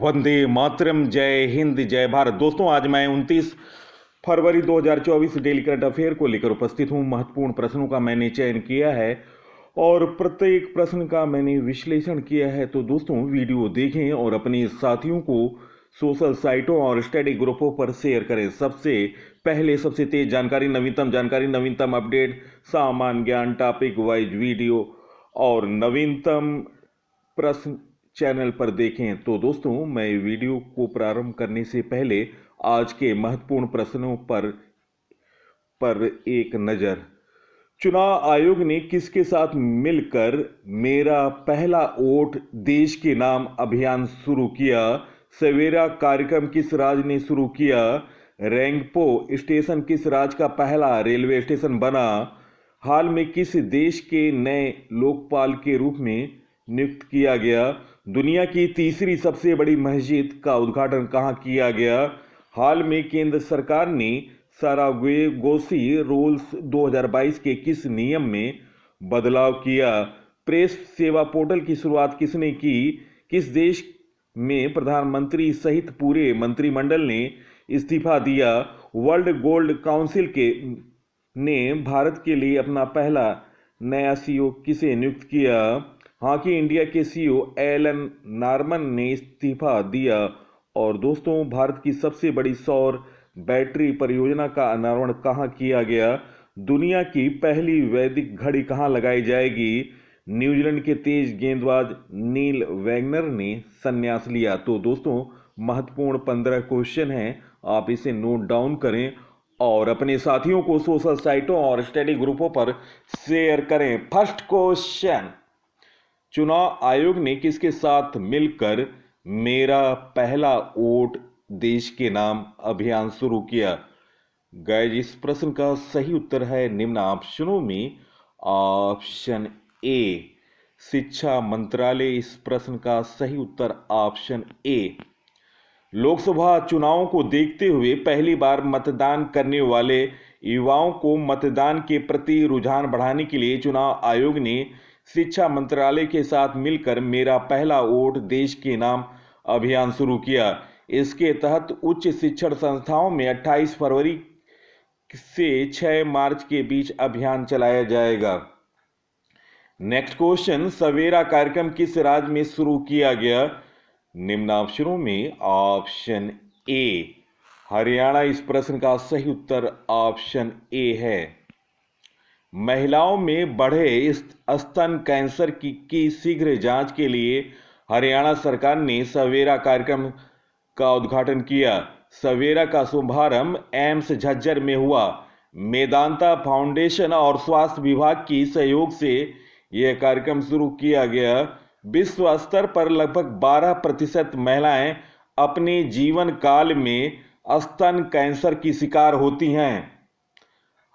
वंदे मातरम। जय हिंद, जय भारत। दोस्तों, आज मैं 29 फरवरी 2024 डेली करंट अफेयर को लेकर उपस्थित हूं। महत्वपूर्ण प्रश्नों का मैंने चयन किया है और प्रत्येक प्रश्न का मैंने विश्लेषण किया है। तो दोस्तों, वीडियो देखें और अपने साथियों को सोशल साइटों और स्टडी ग्रुपों पर शेयर करें। सबसे पहले सबसे तेज जानकारी, नवीनतम अपडेट, सामान्य ज्ञान, टॉपिक वाइज वीडियो और नवीनतम प्रश्न चैनल पर देखें। तो दोस्तों, मैं वीडियो को प्रारंभ करने से पहले आज के महत्वपूर्ण प्रश्नों पर एक नजर। चुनाव आयोग ने किसके साथ मिलकर मेरा पहला वोट देश के नाम अभियान शुरू किया? सवेरा कार्यक्रम किस राज्य ने शुरू किया? रेंगपो स्टेशन किस राज्य का पहला रेलवे स्टेशन बना? हाल में किस देश के नए लोकपाल के रूप में नियुक्त किया गया? दुनिया की तीसरी सबसे बड़ी मस्जिद का उद्घाटन कहाँ किया गया? हाल में केंद्र सरकार ने सरागोसी रूल्स 2022 के किस नियम में बदलाव किया? प्रेस सेवा पोर्टल की शुरुआत किसने की? किस देश में प्रधानमंत्री सहित पूरे मंत्रिमंडल ने इस्तीफा दिया? वर्ल्ड गोल्ड काउंसिल ने भारत के लिए अपना पहला नया सीईओ किसे नियुक्त किया? हॉकी इंडिया के सीईओ एलन नॉर्मन ने इस्तीफा दिया। और दोस्तों, भारत की सबसे बड़ी सौर बैटरी परियोजना का अनावरण कहाँ किया गया? दुनिया की पहली वैदिक घड़ी कहाँ लगाई जाएगी? न्यूजीलैंड के तेज गेंदबाज नील वैगनर ने संन्यास लिया। तो दोस्तों, महत्वपूर्ण 15 क्वेश्चन हैं, आप इसे नोट डाउन करें और अपने साथियों को सोशल साइटों और स्टडी ग्रुपों पर शेयर करें। फर्स्ट क्वेश्चन, चुनाव आयोग ने किसके साथ मिलकर मेरा पहला वोट देश के नाम अभियान शुरू किया? गाइस, इस प्रश्न का सही उत्तर है निम्न ऑप्शनों में ऑप्शन ए, शिक्षा मंत्रालय। इस प्रश्न का सही उत्तर ऑप्शन ए। लोकसभा चुनावों को देखते हुए पहली बार मतदान करने वाले युवाओं को मतदान के प्रति रुझान बढ़ाने के लिए चुनाव आयोग ने शिक्षा मंत्रालय के साथ मिलकर मेरा पहला वोट देश के नाम अभियान शुरू किया। इसके तहत उच्च शिक्षण संस्थाओं में 28 फरवरी से 6 मार्च के बीच अभियान चलाया जाएगा। नेक्स्ट क्वेश्चन, सवेरा कार्यक्रम किस राज्य में शुरू किया गया? निम्न ऑप्शनों में ऑप्शन ए, हरियाणा। इस प्रश्न का सही उत्तर ऑप्शन ए है। महिलाओं में बढ़े स्तन कैंसर की शीघ्र जांच के लिए हरियाणा सरकार ने सवेरा कार्यक्रम का उद्घाटन किया। सवेरा का शुभारंभ एम्स झज्जर में हुआ। मेदांता फाउंडेशन और स्वास्थ्य विभाग की सहयोग से यह कार्यक्रम शुरू किया गया। विश्व स्तर पर लगभग 12% महिलाएं अपने जीवन काल में स्तन कैंसर की शिकार होती हैं।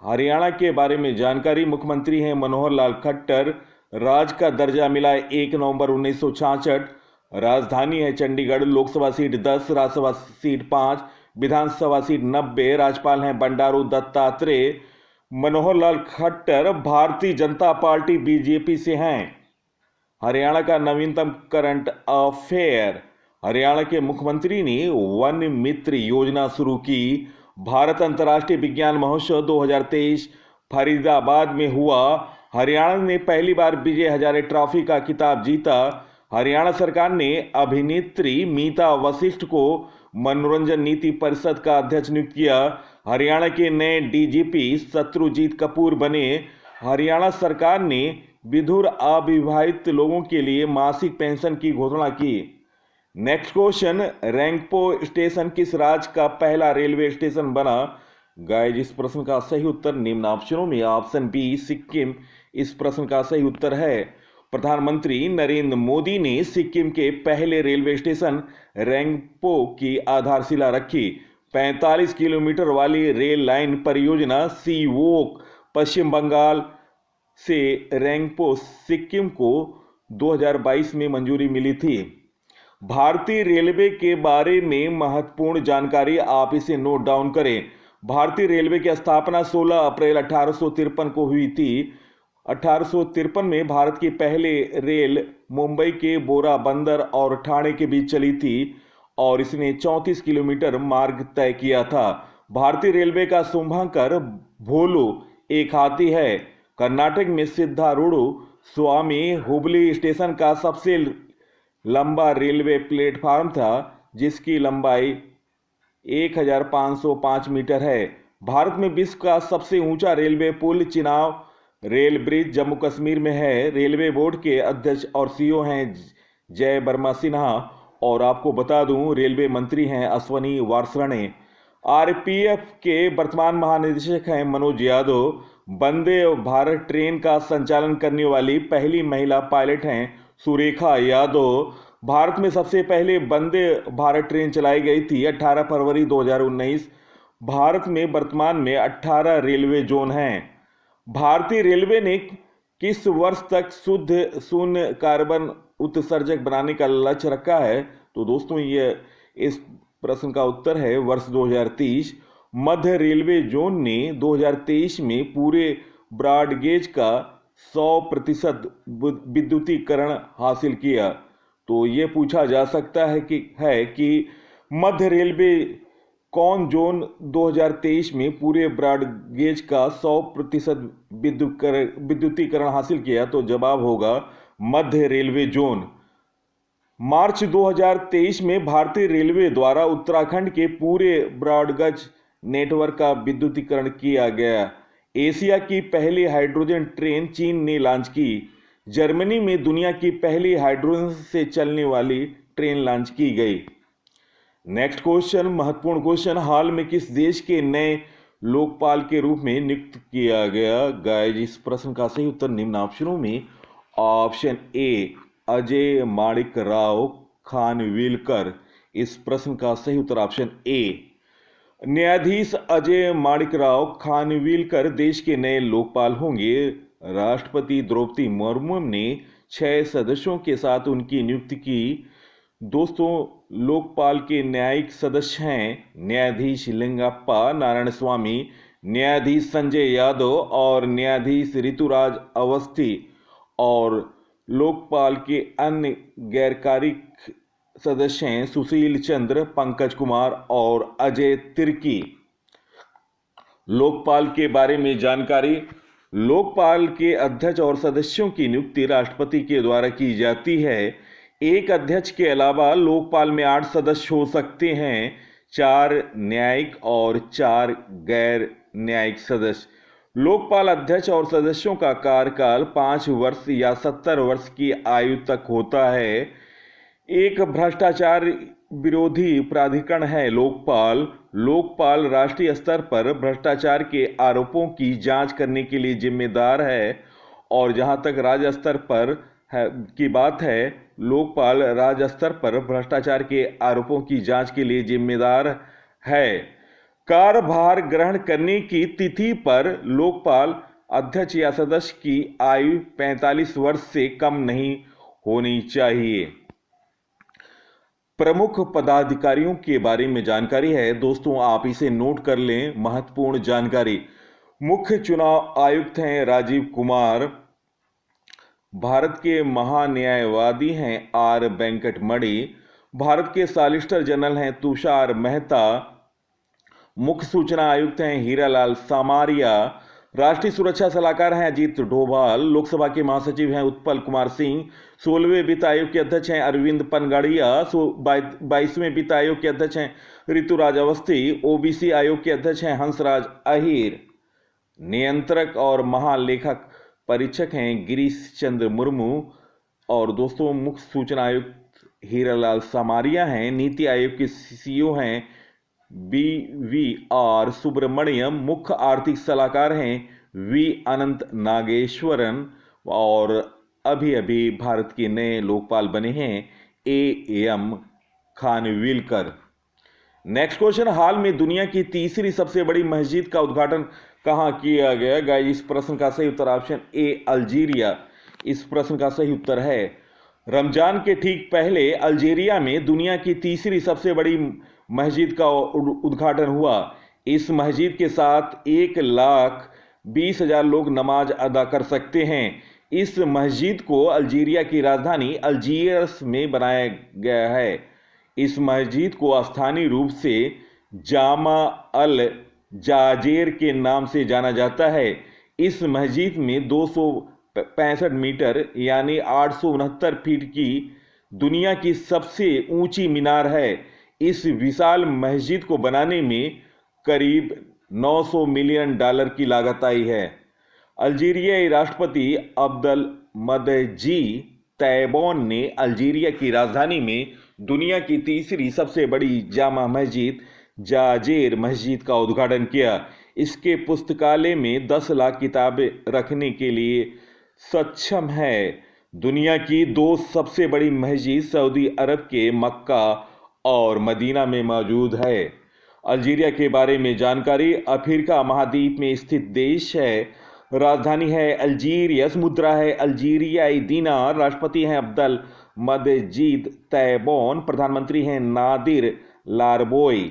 हरियाणा के बारे में जानकारी, मुख्यमंत्री हैं मनोहर लाल खट्टर। राज्य का दर्जा मिला 1 नवंबर 1966। राजधानी है चंडीगढ़। लोकसभा सीट 10, राज्यसभा सीट 5, विधानसभा सीट 90। राज्यपाल हैं बंडारू दत्तात्रेय। मनोहर लाल खट्टर भारतीय जनता पार्टी बीजेपी से हैं। हरियाणा का नवीनतम करंट अफेयर, हरियाणा के मुख्यमंत्री ने वन मित्र योजना शुरू की। भारत अंतर्राष्ट्रीय विज्ञान महोत्सव 2023 फरीदाबाद में हुआ। हरियाणा ने पहली बार विजय हजारे ट्रॉफी का खिताब जीता। हरियाणा सरकार ने अभिनेत्री मीता वशिष्ठ को मनोरंजन नीति परिषद का अध्यक्ष नियुक्त किया। हरियाणा के नए डीजीपी शत्रुजीत कपूर बने। हरियाणा सरकार ने विधुर अविवाहित लोगों के लिए मासिक पेंशन की घोषणा की। नेक्स्ट क्वेश्चन, रेंगपो स्टेशन किस राज्य का पहला रेलवे स्टेशन बना? गाइस, इस प्रश्न का सही उत्तर निम्न ऑप्शनों में ऑप्शन बी, सिक्किम। इस प्रश्न का सही उत्तर है। प्रधानमंत्री नरेंद्र मोदी ने सिक्किम के पहले रेलवे स्टेशन रेंगपो की आधारशिला रखी। 45 किलोमीटर वाली रेल लाइन परियोजना सी वोक पश्चिम बंगाल से रेंगपो सिक्किम को 2022 में मंजूरी मिली थी। भारतीय रेलवे के बारे में महत्वपूर्ण जानकारी, आप इसे नोट डाउन करें। भारतीय रेलवे की स्थापना 16 अप्रैल 1853 को हुई थी। 1853 में भारत की पहले रेल मुंबई के बोरा बंदर और ठाणे के बीच चली थी। और इसने 34 किलोमीटर मार्ग तय किया था। भारतीय रेलवे का शुभंकर भोलू एक हाथी है। कर्नाटक में सिद्धारूढ़ स्वामी हुबली स्टेशन का सबसे लंबा रेलवे प्लेटफार्म था, जिसकी लंबाई 1505 मीटर है। भारत में विश्व का सबसे ऊंचा रेलवे पुल चिनाब रेल ब्रिज जम्मू कश्मीर में है। रेलवे बोर्ड के अध्यक्ष और सीईओ हैं जय वर्मा सिन्हा, और आपको बता दूं रेलवे मंत्री हैं अश्वनी वासरणे। आरपीएफ के वर्तमान महानिदेशक हैं मनोज यादव। वंदे भारत ट्रेन का संचालन करने वाली पहली महिला पायलट हैं सुरेखा यादव। भारत में सबसे पहले वंदे भारत ट्रेन चलाई गई थी 18 फरवरी 2019। भारत में वर्तमान में 18 रेलवे जोन हैं। भारतीय रेलवे ने किस वर्ष तक शुद्ध शून्य कार्बन उत्सर्जक बनाने का लक्ष्य रखा है? तो दोस्तों ये इस प्रश्न का उत्तर है वर्ष 2030। मध्य रेलवे जोन ने 2023 में पूरे ब्रॉडगेज का 100% विद्युतीकरण हासिल किया। तो ये पूछा जा सकता है कि मध्य रेलवे कौन जोन 2023 में पूरे ब्रॉडगेज का 100% विद्युतीकरण हासिल किया? तो जवाब होगा मध्य रेलवे जोन। मार्च 2023 में भारतीय रेलवे द्वारा उत्तराखंड के पूरे ब्रॉडगेज नेटवर्क का विद्युतीकरण किया गया। एशिया की पहली हाइड्रोजन ट्रेन चीन ने लॉन्च की। जर्मनी में दुनिया की पहली हाइड्रोजन से चलने वाली ट्रेन लॉन्च की गई। नेक्स्ट क्वेश्चन, महत्वपूर्ण क्वेश्चन, हाल में किस देश के नए लोकपाल के रूप में नियुक्त किया गया? गाइस, इस प्रश्न का सही उत्तर निम्न ऑप्शनों में ऑप्शन ए अजय माणिक राव खानविलकर। इस प्रश्न का सही उत्तर ऑप्शन ए। न्यायाधीश अजय माणिक राव खानविलकर देश के नए लोकपाल होंगे। राष्ट्रपति द्रौपदी मुर्मू ने 6 सदस्यों के साथ उनकी नियुक्ति की। दोस्तों, लोकपाल के न्यायिक सदस्य हैं न्यायाधीश लिंगप्पा नारायण स्वामी, न्यायाधीश संजय यादव और न्यायाधीश ऋतुराज अवस्थी। और लोकपाल के अन्य गैरकारिक सदस्य हैं सुशील चंद्र, पंकज कुमार और अजय तिर्की। लोकपाल के बारे में जानकारी। लोकपाल के अध्यक्ष और सदस्यों की नियुक्ति राष्ट्रपति के द्वारा की जाती है। एक अध्यक्ष के अलावा लोकपाल में 8 सदस्य हो सकते हैं, 4 न्यायिक और 4 गैर न्यायिक सदस्य। लोकपाल अध्यक्ष और सदस्यों का कार्यकाल 5 वर्ष या 70 वर्ष की आयु तक होता है। एक भ्रष्टाचार विरोधी प्राधिकरण है लोकपाल। लोकपाल राष्ट्रीय स्तर पर भ्रष्टाचार के आरोपों की जांच करने के लिए जिम्मेदार है। और जहां तक राज्य स्तर पर की बात है, लोकपाल राज्य स्तर पर भ्रष्टाचार के आरोपों की जांच के लिए जिम्मेदार है। कार्यभार ग्रहण करने की तिथि पर लोकपाल अध्यक्ष या सदस्य की आयु 45 वर्ष से कम नहीं होनी चाहिए। प्रमुख पदाधिकारियों के बारे में जानकारी है दोस्तों, आप इसे नोट कर लें, महत्वपूर्ण जानकारी। मुख्य चुनाव आयुक्त हैं राजीव कुमार। भारत के महान्यायवादी हैं आर वेंकटमणि। भारत के सॉलिसिटर जनरल हैं तुषार मेहता। मुख्य सूचना आयुक्त हैं हीरालाल सामारिया। राष्ट्रीय सुरक्षा सलाहकार हैं अजीत डोभाल। लोकसभा के महासचिव हैं उत्पल कुमार सिंह। 16वें वित्त आयोग के अध्यक्ष हैं अरविंद पनगड़िया। 22वें वित्त आयोग के अध्यक्ष हैं ऋतुराज अवस्थी। ओबीसी आयोग के अध्यक्ष हैं हंसराज अहीर। नियंत्रक और महालेखक परीक्षक हैं गिरीश चंद्र मुर्मू। और दोस्तों, मुख्य सूचना आयुक्त हीरालाल सामारिया हैं। नीति आयोग के सीईओ हैं BVR सुब्रमण्यम। मुख्य आर्थिक सलाहकार हैं V अनंत नागेश्वरन। और अभी अभी भारत के नए लोकपाल बने हैं AM खानविलकर। नेक्स्ट क्वेश्चन, हाल में दुनिया की तीसरी सबसे बड़ी मस्जिद का उद्घाटन कहाँ किया गया? गाइस, इस प्रश्न का सही उत्तर ऑप्शन ए अल्जीरिया। इस प्रश्न का सही उत्तर है रमजान के ठीक पहले अल्जीरिया में दुनिया की तीसरी सबसे बड़ी मस्जिद का उद्घाटन हुआ। इस मस्जिद के साथ 1,20,000 लोग नमाज अदा कर सकते हैं। इस मस्जिद को अल्जीरिया की राजधानी अल्जीयर्स में बनाया गया है। इस मस्जिद को स्थानीय रूप से जामा अल जाजेर के नाम से जाना जाता है। इस मस्जिद में 265 मीटर यानी 869 फीट की दुनिया की सबसे ऊंची मीनार है। इस विशाल मस्जिद को बनाने में करीब $900 मिलियन की लागत आई है। अल्जीरियाई राष्ट्रपति अब्दल मजीद तैयबोन ने अल्जीरिया की राजधानी में दुनिया की तीसरी सबसे बड़ी जामा मस्जिद जाजेर मस्जिद का उद्घाटन किया। इसके पुस्तकालय में 10 लाख किताबें रखने के लिए सक्षम है। दुनिया की 2 सबसे बड़ी मस्जिद सऊदी अरब के मक्का और मदीना में मौजूद है। अल्जीरिया के बारे में जानकारी। अफ्रीका महाद्वीप में स्थित देश है। राजधानी है अल्जीरियस, मुद्रा है अल्जीरियाई दीनार, राष्ट्रपति हैं अब्दल मजीद तैयबोन, प्रधानमंत्री हैं नादिर लारबोई।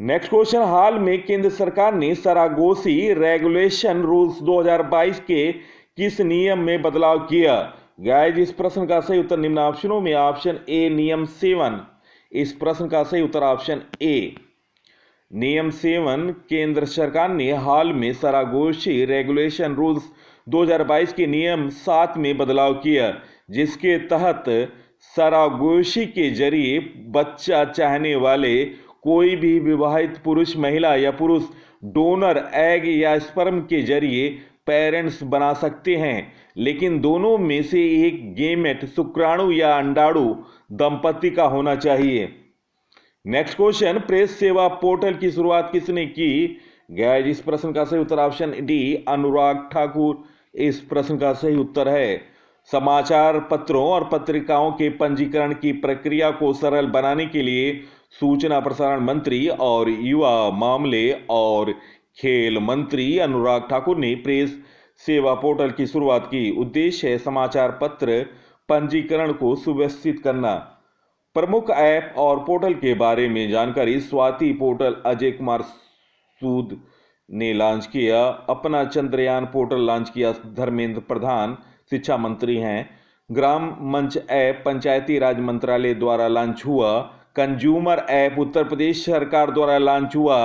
नेक्स्ट क्वेश्चन, हाल में केंद्र सरकार ने सरागोसी रेगुलेशन रूल्स 2022 के किस नियम में बदलाव किया? गाइस, इस प्रश्न का सही उत्तर निम्न ऑप्शनों में ऑप्शन ए नियम 7। इस प्रश्न का सही उत्तर ऑप्शन ए नियम 7। केंद्र सरकार ने हाल में सरागोसी रेगुलेशन रूल्स 2022 के नियम 7 में बदलाव किया, जिसके तहत सरागोसी के जरिए बच्चा चाहने वाले कोई भी विवाहित पुरुष, महिला या पुरुष डोनर एग या स्पर्म के जरिए पेरेंट्स बना सकते हैं, लेकिन दोनों में से एक गेमेट शुक्राणु या अंडाणु दंपति का होना चाहिए। नेक्स्ट क्वेश्चन, प्रेस सेवा पोर्टल की शुरुआत किसने की? गाइस, इस प्रश्न का सही उत्तर ऑप्शन डी अनुराग ठाकुर इस प्रश्न का सही उत्तर है। समाचार पत्रों और पत्रिकाओं के पंजीकरण की प्रक्रिया को सरल बनाने के लिए सूचना प्रसारण मंत्री और युवा मामले और खेल मंत्री अनुराग ठाकुर ने प्रेस सेवा पोर्टल की शुरुआत की। उद्देश्य है समाचार पत्र पंजीकरण को सुव्यवस्थित करना। प्रमुख ऐप और पोर्टल के बारे में जानकारी। स्वाति पोर्टल अजय कुमार सूद ने लॉन्च किया। अपना चंद्रयान पोर्टल लॉन्च किया धर्मेंद्र प्रधान, शिक्षा मंत्री हैं। ग्राम मंच ऐप पंचायती राज मंत्रालय द्वारा लॉन्च हुआ। कंज्यूमर ऐप उत्तर प्रदेश सरकार द्वारा लॉन्च हुआ।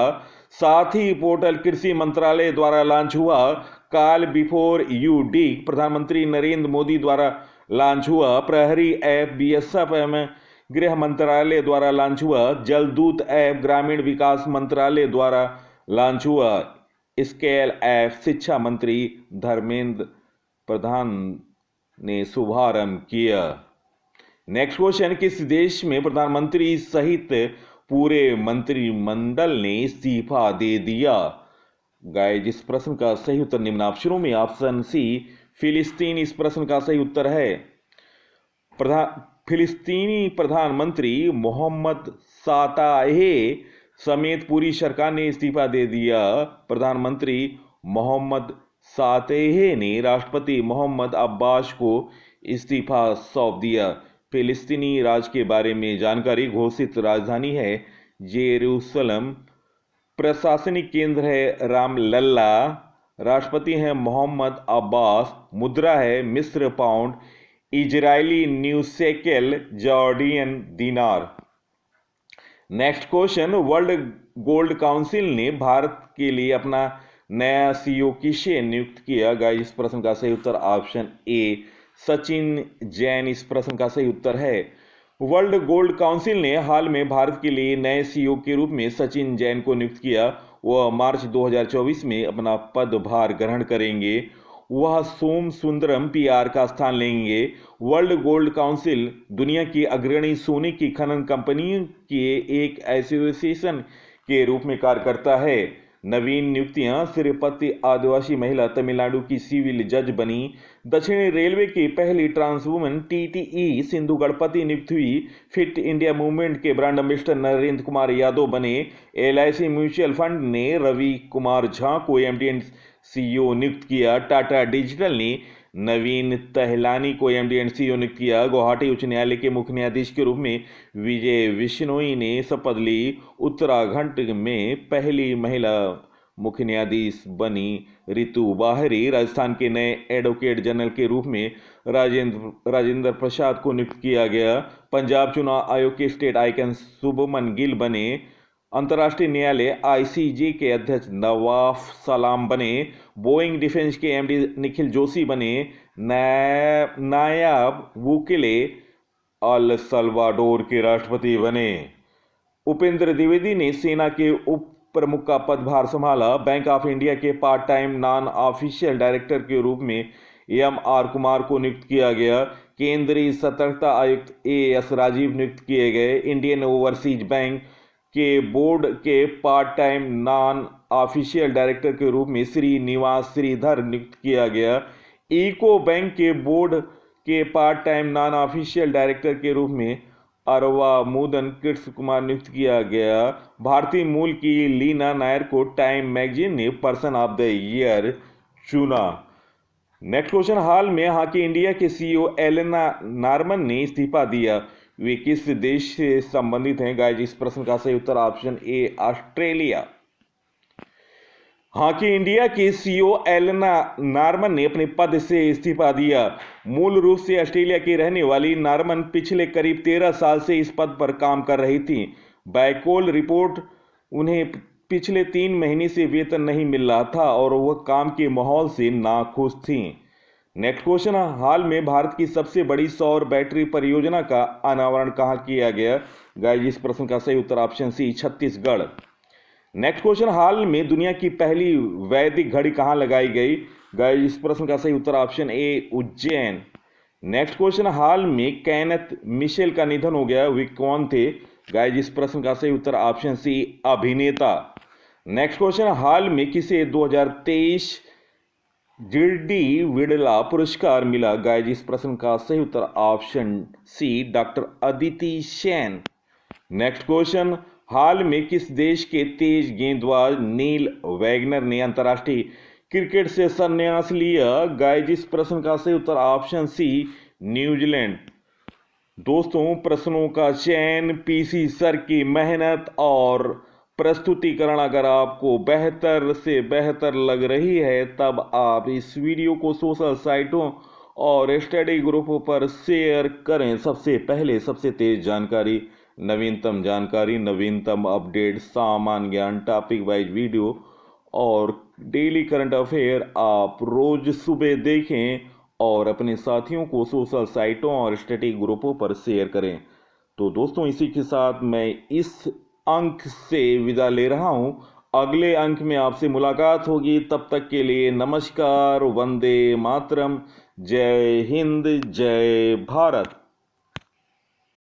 साथी पोर्टल कृषि मंत्रालय द्वारा लॉन्च हुआ। कॉल बिफोर यू डी प्रधानमंत्री नरेंद्र मोदी द्वारा लॉन्च हुआ। प्रहरी ऐप बीएसएफ एवं गृह मंत्रालय द्वारा लॉन्च हुआ। जलदूत ऐप ग्रामीण विकास मंत्रालय द्वारा लॉन्च हुआ। स्केल ऐप शिक्षा मंत्री धर्मेंद्र प्रधान ने शुभारंभ किया। नेक्स्ट क्वेश्चन, किस देश में प्रधानमंत्री सहित पूरे मंत्रिमंडल ने इस्तीफा दे दिया? गाइस, इस प्रश्न का सही उत्तर निम्न ऑप्शनों में ऑप्शन सी फिलिस्तीन इस प्रश्न का सही उत्तर है। फिलिस्तीनी प्रधानमंत्री मोहम्मद साताहे समेत पूरी सरकार ने इस्तीफा दे दिया। प्रधानमंत्री मोहम्मद सातेहे ने राष्ट्रपति मोहम्मद अब्बास को इस्तीफा सौंप दिया। फिलिस्तीनी राज के बारे में जानकारी। घोषित राजधानी है जेरूसलम। प्रशासनिक केंद्र है रामलल्ला। राष्ट्रपति हैं मोहम्मद अब्बास। मुद्रा है मिस्र pound, Israeli new shekel, Jordanian दीनार। Next question, World Gold Council ने भारत के लिए अपना नया सीईओ किसे नियुक्त किया? गाइस, इस प्रश्न का सही उत्तर ऑप्शन ए सचिन जैन इस प्रश्न का सही उत्तर है। वर्ल्ड गोल्ड काउंसिल ने हाल में भारत के लिए नए सीईओ के रूप में सचिन जैन को नियुक्त किया। वह मार्च 2024 में अपना पदभार ग्रहण करेंगे। वह सोम सुंदरम पीआर का स्थान लेंगे। वर्ल्ड गोल्ड काउंसिल दुनिया की अग्रणी सोने की खनन कंपनियों के एक एसोसिएशन के रूप में कार्य करता है। नवीन नियुक्तियां। श्रीपति आदिवासी महिला तमिलनाडु की सिविल जज बनी। दक्षिणी रेलवे की पहली trans woman TTE Sindhu Ganapathi नियुक्त हुई। फिट इंडिया मूवमेंट के ब्रांड एम्बेसडर नरेंद्र कुमार यादव बने। एलआईसी म्यूचुअल फंड ने रवि कुमार झा को एमडी सीईओ नियुक्त किया। टाटा डिजिटल ने नवीन तहलानी को एमडी एंड सीईओ नियुक्त किया। गुवाहाटी उच्च न्यायालय के मुख्य न्यायाधीश के रूप में विजय विश्नोई ने शपथ ली। उत्तराखंड में पहली महिला मुख्य न्यायाधीश बनी रितु बाहरी। राजस्थान के नए एडवोकेट जनरल के रूप में राजेंद्र प्रसाद को नियुक्त किया गया। पंजाब चुनाव आयोग के स्टेट आइकन शुभमन गिल बने। अंतर्राष्ट्रीय न्यायालय आईसीजे के अध्यक्ष नवाफ सलाम बने। बोइंग डिफेंस के एमडी निखिल जोशी बने नायब बुकेले अल सल्वाडोर के राष्ट्रपति बने। उपेंद्र द्विवेदी ने सेना के उप प्रमुख का पदभार संभाला। बैंक ऑफ इंडिया के part time non official director के रूप में एम.आर. कुमार को नियुक्त किया गया। केंद्रीय सतर्कता आयुक्त ए.एस. राजीव नियुक्त किए गए। इंडियन ओवरसीज बैंक के बोर्ड के part time non official director के रूप में श्रीनिवास श्रीधर नियुक्त किया गया। इको बैंक के बोर्ड के part time non official director के रूप में अरवा मुदन कृष्ण कुमार नियुक्त किया गया। भारतीय मूल की लीना नायर को टाइम मैगजीन ने पर्सन ऑफ द ईयर चुना। नेक्स्ट क्वेश्चन, हाल में हॉकी इंडिया के सीईओ एलेना नॉर्मन ने इस्तीफा दिया, वे किस देश से संबंधित हैं? गाइस, इस प्रश्न का सही उत्तर option A Australia. Hockey India की सीईओ एलेना नॉर्मन ने अपने पद से इस्तीफा दिया। मूल रूप से ऑस्ट्रेलिया की रहने वाली नॉर्मन पिछले करीब 13 साल से इस पद पर काम कर रही थी। बैकोल रिपोर्ट उन्हें पिछले 3 महीने से वेतन नहीं मिल रहा था और वह काम के माहौल से नाखुश थी। नेक्स्ट क्वेश्चन, हाल में भारत की सबसे बड़ी सौर बैटरी परियोजना का अनावरण कहाँ किया गया? गाइस, इस प्रश्न का सही उत्तर option C Chhattisgarh. Next question, हाल में दुनिया की पहली वैदिक घड़ी कहाँ लगाई गई? गाइस, इस प्रश्न का सही उत्तर option A Ujjain. Next question, हाल में केनेथ मिशेल का निधन हो गया, वे कौन थे? गाइस, इस प्रश्न का सही उत्तर ऑप्शन सी अभिनेता। नेक्स्ट क्वेश्चन, हाल में किसे 2023 जीडी विड़ला पुरस्कार मिला? गाइस, इस प्रश्न का सही उत्तर option C doctor Aditi Sen. Next question, हाल में किस देश के तेज गेंदबाज नील वैगनर ने अंतर्राष्ट्रीय क्रिकेट से संन्यास लिया? गाइस, इस प्रश्न का सही उत्तर ऑप्शन सी न्यूजीलैंड। दोस्तों, प्रश्नों का चयन, पीसी सर की मेहनत और प्रस्तुतिकरण अगर आपको बेहतर से बेहतर लग रही है तब आप इस वीडियो को सोशल साइटों और स्टडी ग्रुपों पर शेयर करें। सबसे पहले सबसे तेज जानकारी, नवीनतम जानकारी, नवीनतम अपडेट, सामान्य ज्ञान, टॉपिक वाइज वीडियो और डेली करंट अफेयर आप रोज सुबह देखें और अपने साथियों को सोशल साइटों और स्टडी ग्रुपों पर शेयर करें। तो दोस्तों, इसी के साथ मैं इस अंक से विदा ले रहा हूं। अगले अंक में आपसे मुलाकात होगी, तब तक के लिए नमस्कार, वंदे मातरम, जय हिंद, जय भारत।